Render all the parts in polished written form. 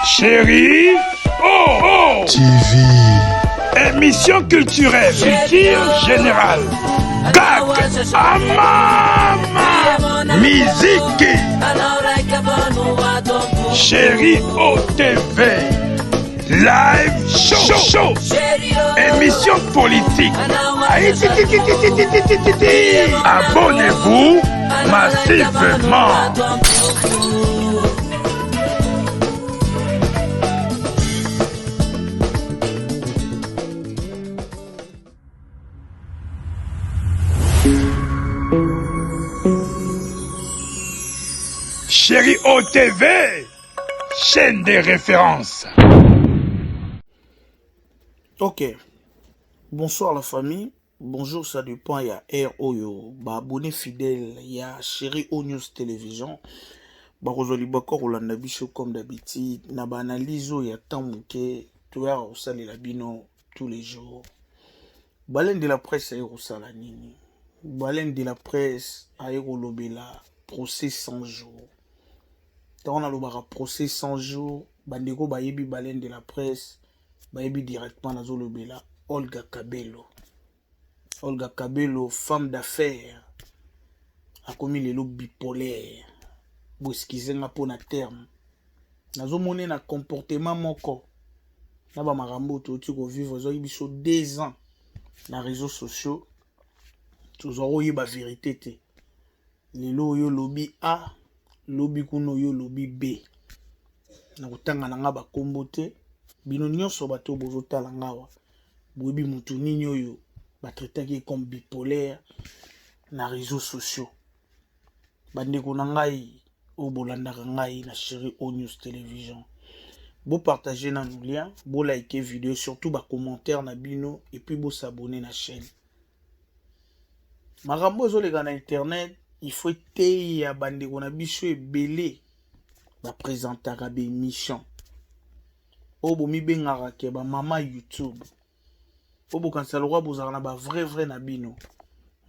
Chérie Oh TV. Émission culturelle, culture générale. Gag, Amama, musique. Chérie OTV, live show. Émission politique. Abonnez-vous massivement. Chérie OTV, chaîne des références. Ok. Bonsoir la famille. Bonjour, ça dépend. Il y a Air Oyo. Abonné fidèle. Il y a Chérie O News Télévision. Barozoli Bakor Olanda Bicho comme d'habitude. Naba analyse il y a tant que tu as au sale la bino tous les jours. Baleine de la presse a au sala nini. Baleine de la presse a au lobela procès 100 jours. On a le procès 100 jours. Bandeko bayebi baleine de la presse. Bayebi directement na zolobela Olga Kabelo. Olga Kabelo, femme d'affaires, a commis les lobes bipolaires. Bo skize nga po na terme. Nazo mone na comportement moko. Na ba marambo to ti ko vivre zo biso 2 ans na réseaux sociaux. Toujours yeba vérité te. Lelo yo lobby A, lobby kuno yo lobby B. Na kutanga na nga ba kombo te. Bino nyonso bato bozo tala ngawa. Boyebi mutu nini oyo ba traitaki comme bipolaire na réseaux sociaux. Bandeko na ngai o bolandaka ngai na Chérie O News Télévision. Bo partager na nous lien, bo liker vidéo, surtout ba commentaire na bino et puis bo s'abonner na chaîne. Marambo ezolega na internet, il faut te ya bandeko na biso ebele ba présentaka ba émission. O bo mi bengaka ke ba mama YouTube. O bo kansala roi bozaka na ba vrai na bino.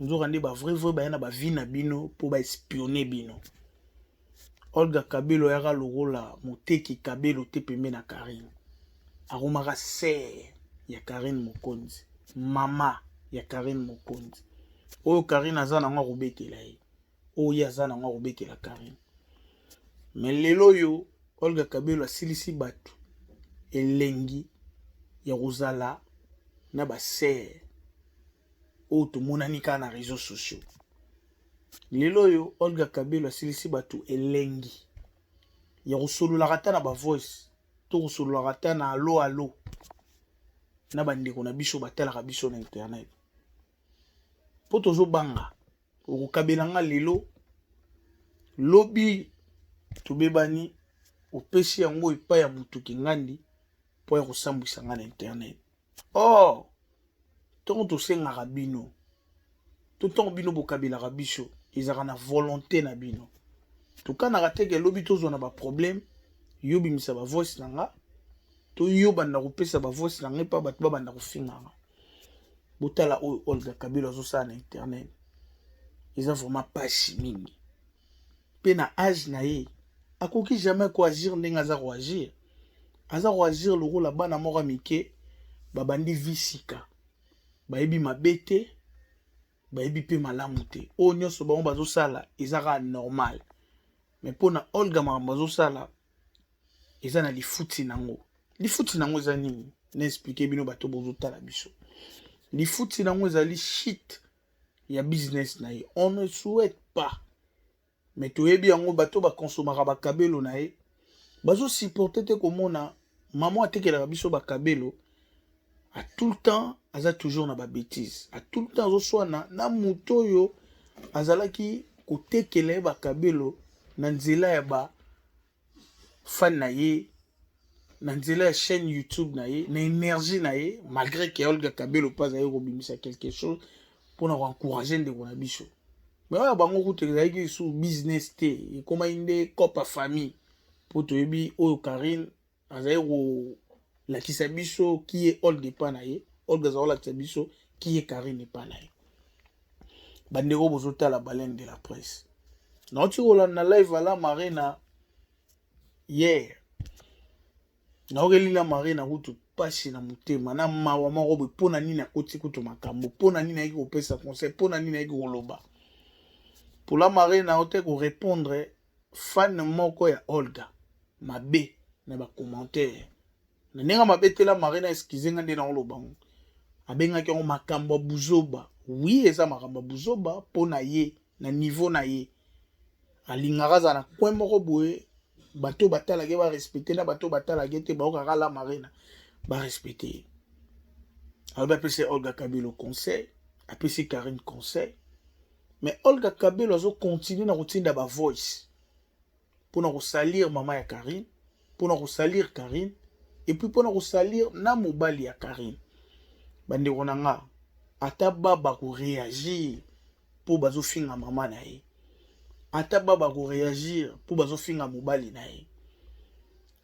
Nzo rande ba vrai ba na ba vie na bino po ba espionner bino. Olga Kabelo yaka lokola moteki Kabelo te pembe na Karine. Aromaka sœur ya Karine Mokonzi, mama ya Karine Mokonzi. Oyo Karine aza na ngwa kobetela ye. Oyo aza na ngwa kobetela Karine. Mais lelo yo Olga Kabelo asilisi batu elengi ya kozala na ba sœur oyo tomonani kaka na réseaux sociaux. Lelo yo Olga Kabelo asilisi batu elengi ya kosololaka ata na ba voice to kosololaka ata na allo na bandeko na biso batalaka biso na internet. Po tozobanga okokabela nga lelo lobi tobebani opesi yango epai ya mutuki ngandi po ya kosambwisa nga na internet. Oh, tongo tosengaka bino to tongo bino bokabelaka biso ezaka na volonté na bino. Tokanaka teke lobi tozwa na ba problème yo bimisa ba voice na nga to yo banda kopesa ba voice na nga pa bato babanda kofingaka. Botala oyo Olga Kabelo azosala na internet eza vraiment pasi mingi. Pe na âge na ye akoki jamais ko agir ndenge aza ko agir. Aza ko agir lokola bana moko mike babandi visika. Bayebi mabete, bayebi pe malamu te. O nyonso bango bazosala ezaka normal. Mais pona Olga makambo bazosala eza na lifuti nango. Lifuti nango eza nini? Na expliquer bino bato bozotala biso. Lifuti nango ezali shit ya business na ye. On ne souhaite pas. Mais toyebi yango bato ba consomaka ba Kabelo na ye. Bazo supporter te komona maman atekelaka biso ba Kabelo. À tout le temps, aza toujours na ba bêtise. À tout le temps, azo swana na muto yo azalaki kotekele ba Kabelo na nzela ya ba fan na ye, na nzela ya chaîne YouTube na ye, na énergie na ye, malgré que Olga Kabelo pas ayo kobimisa quelque chose pour na encourager ndeko na biso. Mais oya bango kutu ezalaki sous business te, ekoma inde kopa famille pour toyebi oyo Karine azali ko lakisa biso qui est Olga epa na ye, Olga zaola lakisa biso qui est Karine epa na ye. Bandeko bozotala baleine de la presse. nauti kolanda live ala marina hier naokelila marina kutu pasi na motema na mawa moko boye mpona nini akoti kutu makambo mpona nini ayeki kopesa conseil mpona nini ayeki koloba pola marina aote korépondre fan moko ya Olga mabe na bacommentaire na ndenge mabetela marina eskize nga nde na oloba ngo abengaki yango makambo ya buzoba wi eza makambo ya buzoba mpona ye na niveau na ye alingaka aza na coin moko boye bato batalaki barespecte na bato batalaki te baokaka la marina barespecte ye alobi apesi Olga Kabelo conseil apesi Karine conseil mais Olga Kabelo azokontinue na kotinda bavoice mpona kosalire mama ya Karine mpona kosalire Karine et puis mpona kosalire na mobali ya Karine bandeko na nga ata baba koreagir mpo bazofinga mama na ye ata baba koreagir mpo bazofinga mobali na ye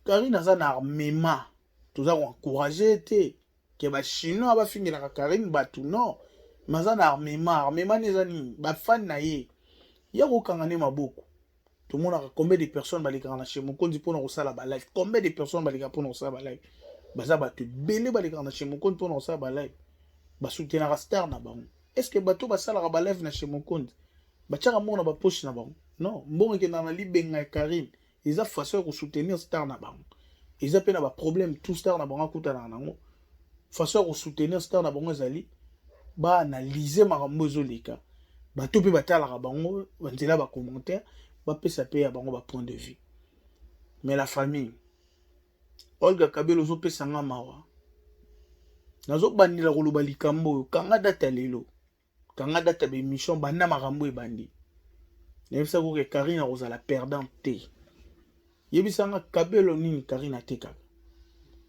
Karine aza na armema toza koencourage te ke bachinois bafingelaka Karine bato non mais aza na armema neza nini bafani na ye ya kokanga ne maboko tomonaka combien de personnes balekaka na chez mokonzi mpona kosala balive combien de personnes balekaka mpona kosala balive baza bato ebele balekaka na chez mokonzi mpona kosala balive basoutenaka star na bango est-ce que bato basalaka balive na chez mokonzi batiaka mbongo na bapoche na bango non mbongo ekendaka na libenga ya Karine eza façon ya kosoutenir star na bango eza mpe na baproblème tout star na bango akutanaka nango façon ya kosoutenir star na bango ezali baanalyse makambo ezoleka bato mpe batalaka bango banzela bacommentaire bapesa mpe ya bango bapoint de vue mais la famille Olga Kabelo ozopesa nga mawa nazobandela koloba likambo oyo kanga data lelo kanga data bémission banda makambo ebandi nayebisa koke Karine akozala perdant te yebisanga Kabelo nini Karine atekaka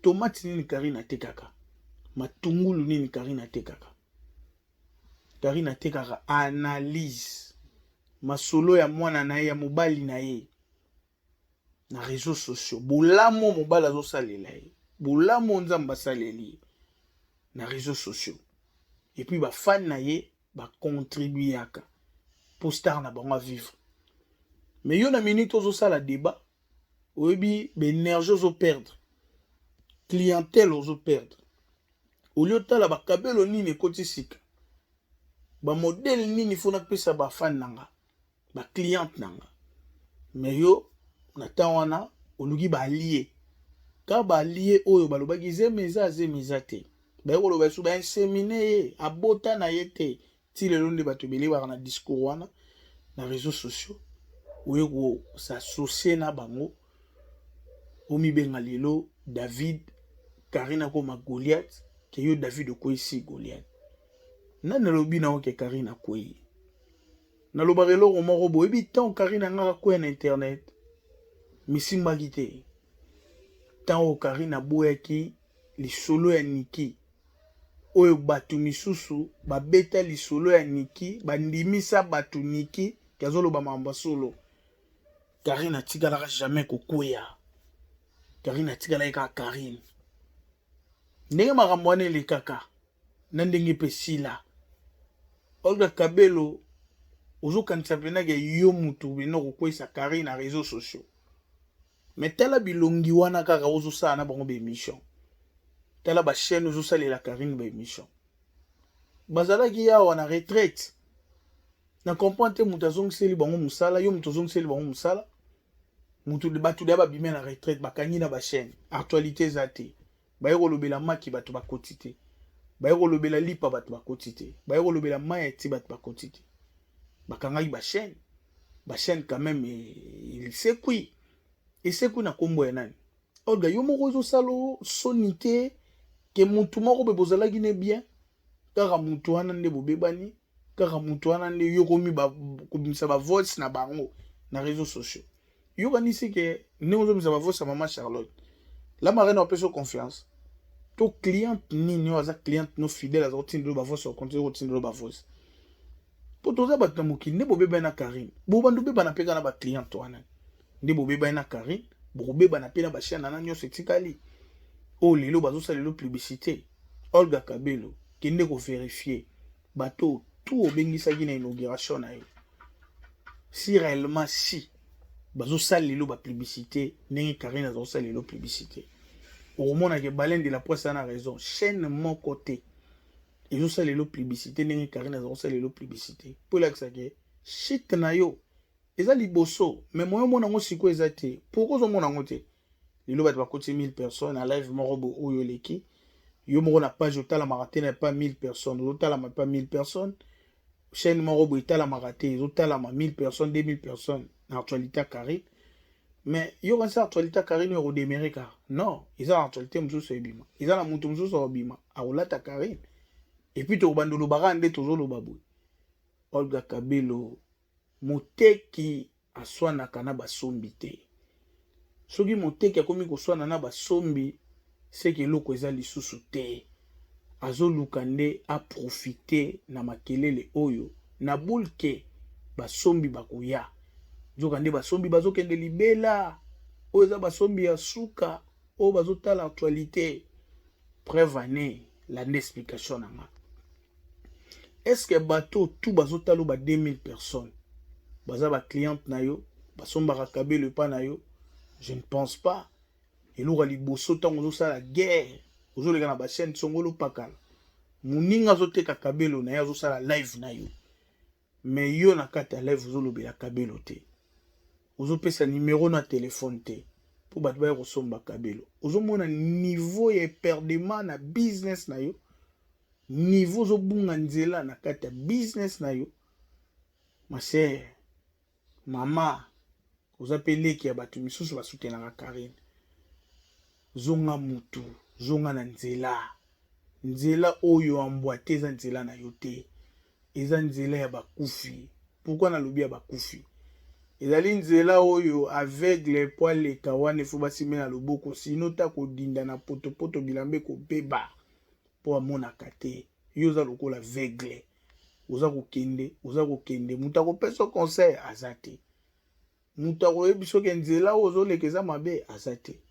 tomate nini Karine atekaka matungulu nini Karine atekaka Karine atekaka analyse masolo ya mwana na ye ya mobali na ye na réseaux sociaux bolamu mobali azosalela ye bolamu nzambe asaleli na réseaux sociaux et puis bafani na ye bacontribuyaka po star na bango avivre mais yo na minute ozosala débat oyebi baénergie ozoperdre clientèle ozoperdre oli otala bakabelo nini ekoti sika bamodele nini fona kopesa bafani nanga bacliente nanga mais yo na temps wana oluki balie ka balie oyo balobaki zeme te bayekoloba esu bainsemine ye abota na ye te ti lelo nde bato ebele baka na discours wana na réseaux sociaux oye kosasocie na bango omibenga lelo David Karine akoma Goliath ke yo David okwesi Goliath nani nalobi na oke Karine akwei nalobaka eloko moko boye ebi tant Karine angaka kwea na internet misimbaki te tant oyo Karine aboyaki lisolo ya Niki oyo bato misusu babeta lisolo ya Niki bandimisa bato Niki kazoloba makambo solo Karine atikalaka jamais kokwea Karine atikalaki kaka Karine ndenge makambo wana elekaka na ndenge mpe sila Olga Kabelo ozokanisa mpenaka yo mutu bino kokwesa Karine na réseaux sociaux mais tala bilongi wana kaka ozosala na bango baémission tala bachaîne ozosalela Karine baémission bazalaki yawa na retraite na comprend te mutu azongiseli bango mosala yo mutu azongiseli bango mosala mutu bato deya babime na retraite bakangi na bachaîne actualité eza te baye kolobela maki bato bakoti te baye kolobela lipa bato bakoti te baye kolobela maya ti bato bakoti te bakangaki bachaîne quand même esekwi na kombo ya nani Olga yo moko ezosala soni te ke mutu moko be bozalaki ne bien kaka mutu wana nde bobebani kaka mutu wana nde yo komisa bavoice na bango na réseaux sociaux yo kanisi ke ndenge ozomisa bavoice ya mama Charlotte la marraine apesa confiance to cliente nini oyo aza cliente no fidèle aza kotindelo bavoice okontinue kotindelo bavoice po toza bato na mokili nde bobebani na Karine bobanda obebana mpe kaka na bacliente wana nde bobebani na Karine bokobebana mpe na bachaîne wana nyonso etikali oyo lelo bazosala lelo publicité Olga Kabelo kende koverifie bato tu obengisaki na inauguration na ye si réellement si bazosala lelo bapublicité ndenge Karine azosala lelo publicité okomonaka baleine de la presse ana raison chaîne moko te ezosala lelo publicité ndenge Karine azosala lelo publicité mpo elakisaka shit na yo eza liboso me moyo omona yango sikoyo eza te pourkui ozomona yango te lelo bato bakoti 1000 personnes na live moko bo oyo oleki yo moko na page otalamaka te na pas 1000 personnes ozotalama pas 1000 personnes chaîne moko bo etalamaka te ezotalama 1000 personnes 2000 personnes na actualité Karine mais yo kanisa actualité Karine yo kodéméré car non eza na actualité mosusu ebima eza na moto mosusu obima akolata Karine et puis tokobanda olobaka nde tozoloba boye Olga Kabelo moteki aswanaka na basombi te soki moteki akomi koswana na basombi seke eloko eza lisusu te azoluka nde aprofite na makelele oyo na bulke basombi bakoya nzoka nde basombi bazokende libela oyo eza basombi ya suka oyo bazotala actualité preuve ane lande explication nanga est-ce que bato tout bazotala ba 2000 personnes baza ba cliente na yo basombaka Kabelo pa na yo je ne pense pas eloko liboso ntango ozosala guerre ozoleka na bachaîne songolo pakala moninga azoteka Kabelo na ye azosala live na yo mais yo na kati ya live ozolobela Kabelo te ozopesa numéro na telefone te mpo bato baya kosomba Kabelo ozomona niveau ya eperdement na business na yo niveau ozobunga nzela na kati ya business na yo ma sœur mama oza mpe leki ya bato misusu basutenaka Karine zonga mutu zonga na nzela oyo ambwa te eza nzela na yo te eza nzela ya bakufi pourquoi nalobi ya bakufi ezali nzela oyo aveugle po aleka wana efo basime na loboko sino ta kodinda na potopoto bilambe kobeba po amonaka te yo oza lokola aveugle oza kokende mutu akopesa conseil aza te mutu akoyebi soki nzela oyo ozoleka eza mabe aza te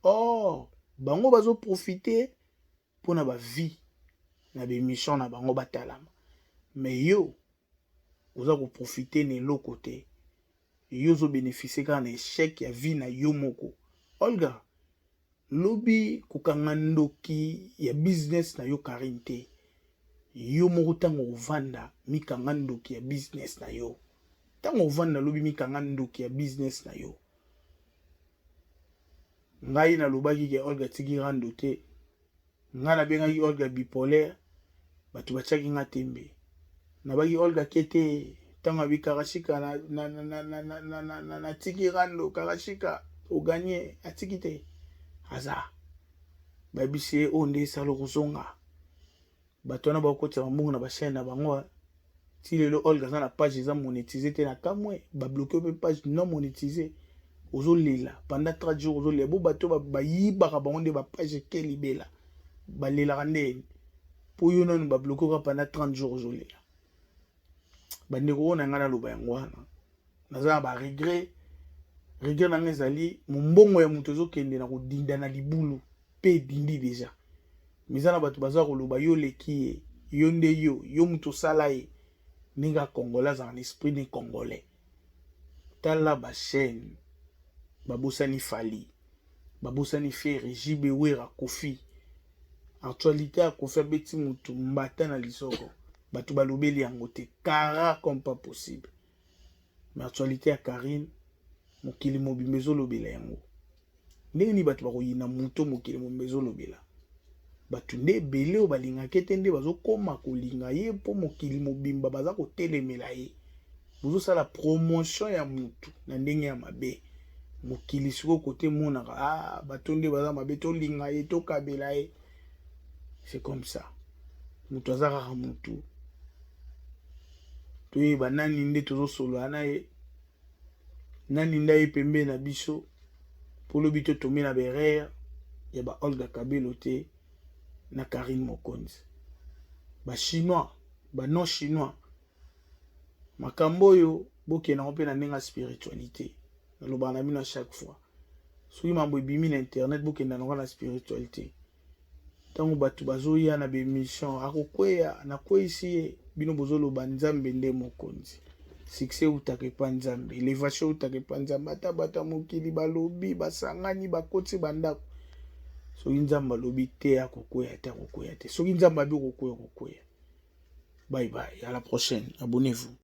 or bango bazoprofite mpona bavie na bemission na bango batalama mais yo oza koprofite na eloko te yo ozobénéficie kaka na échec ya vie na yo moko Olga lobi kokanga ndoki ya business na yo Karine te yo moko ntango ovanda mikanga ndoki ya business na yo ntango ovanda lobi mikanga ndoki ya business na yo ngai nalobaki ke Olga tiki rando te ngai nabengaki Olga bipolaire bato batiaki nga tembe nabaki Olga kete ntango abi Karashika na tiki rando Karashika oganye atiki te aza babisi ye oyo nde esala kozonga bato wana bakotisa bambongo na bachaine na bango ti lelo Olga aza na page eza monétisé te na kamwe babloke mpe page non monétisé ozolela pendant 3 jours ozolela bo bato bayibaka bango nde bapage ke libela balelaka ndeni mpo yo nanu babloke oka pendant 30 jours ozolela bandeko oyo na ngai naloba yango wana naza na baregret na ngai ezali mombongo ya moto ezokende na kodinda na libulu mpe edindi deja miza na bato baza koloba yo leki ye yo nde yo moto osala ye ndenge akongolais azala na esprit ne congolais tala bachaîne babosani Fali babosani fe Regibe Wera Kofi actualité ya Kofi abeti motu mbata na lisoko bato balobeli yango te kara comme pas possible mais actualité ya Karine mokili mobimba ezolobela yango ndenge ni bato bakoyina moto mokili mobimba ezolobela bato nde ebele oyo balingaki te nde bazokoma kolinga ye mpo mokili mobimba baza kotelemela ye bozosala promotion ya motu na ndenge ya mabe mokili siko kote monaka bato nde baza mabe tolinga ye tokabela ye c'est comme ça moto aza kaka motu toyeba nani nde tozosolola na ye nani nde aye pembe na biso mpo lobi to tomi na berere ya ba Olga Kabelo te na Karine Mokonzi bachinois banon chinois makambo oyo bokendango mpe na ndenge ya spiritualité nalobaka na bino à chaque fois soki mambo ebimi na internet bokenda nango na spiritualité ntango bato bazoya na bemission akokweya nakweyisi ye bino bozoloba nzambe nde mokonzi succès utaka epa nzambe, élévation utaka epa nzambe, ata bata mokili balobi basangani bakoti bandako soki nzambe alobi te akokwea te akokwea te, soki nzambe abi kokwea. Bye bye, à la prochaine, abonnez-vous.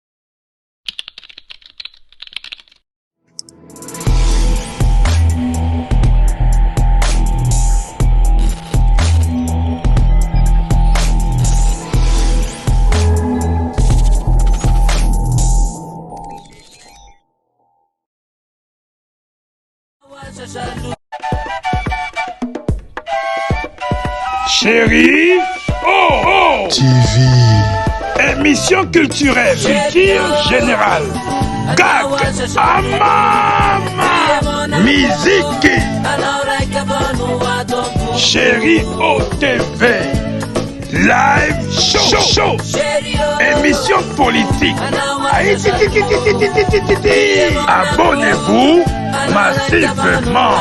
Chéri TV. Émission culturelle, culture générale. Gag, amama, musique. Chéri OTV. Live show. Émission politique. Abonnez-vous massivement.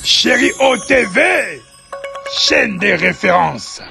Chéri OTV, chaîne des références.